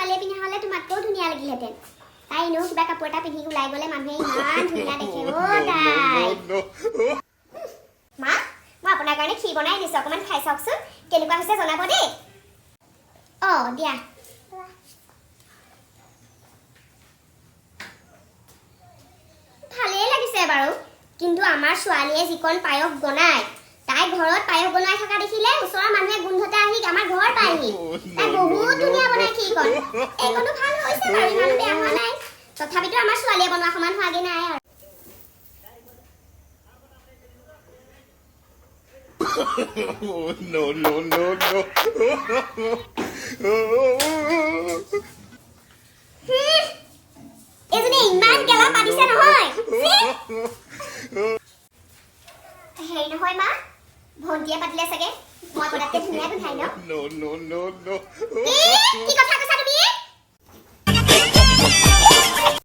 ছোৱালীয়ে পিন্ধা হ'লে তোমাতকৈও ধুনীয়া লাগিলহেঁতেন তাই এনেও কিবা কাপোৰ এটা পিন্ধি ওলাই গ'লে মানুহে ইমান ধুনীয়া দেখে তাই মা মই আপোনাৰ কাৰণে খীৰ বনাই দিছোঁ অকণমান খাই চাওকচোন কেনেকুৱা হৈছে জনাব দেই দিয়া ভালেই লাগিছে বাৰু কিন্তু আমাৰ ছোৱালীয়ে যিকণ পায়স বনায় তাই ঘৰত পায়স বনাই থকা দেখিলে ওচৰৰ মানুহে গোন্ধতে আহি আমাৰ ঘৰ পায়হি তাই বহুত ধুনীয়া বনাই খীৰকণ এইকণো ভাল হৈছে বাৰু ইমান বেয়া হোৱা নাই তথাপিতো আমাৰ ছোৱালীয়ে বনোৱা সমান হোৱাগে নাই আৰু No, no, no, no. এজনী ইমান গেলা পাতিছে নহয় হেৰি নহয় মা ভণ্টিয়ে পাতিলে চাগে মই পতাতকে ধুনীয়া গোন্ধাই ন No, no, no, no. কি কথা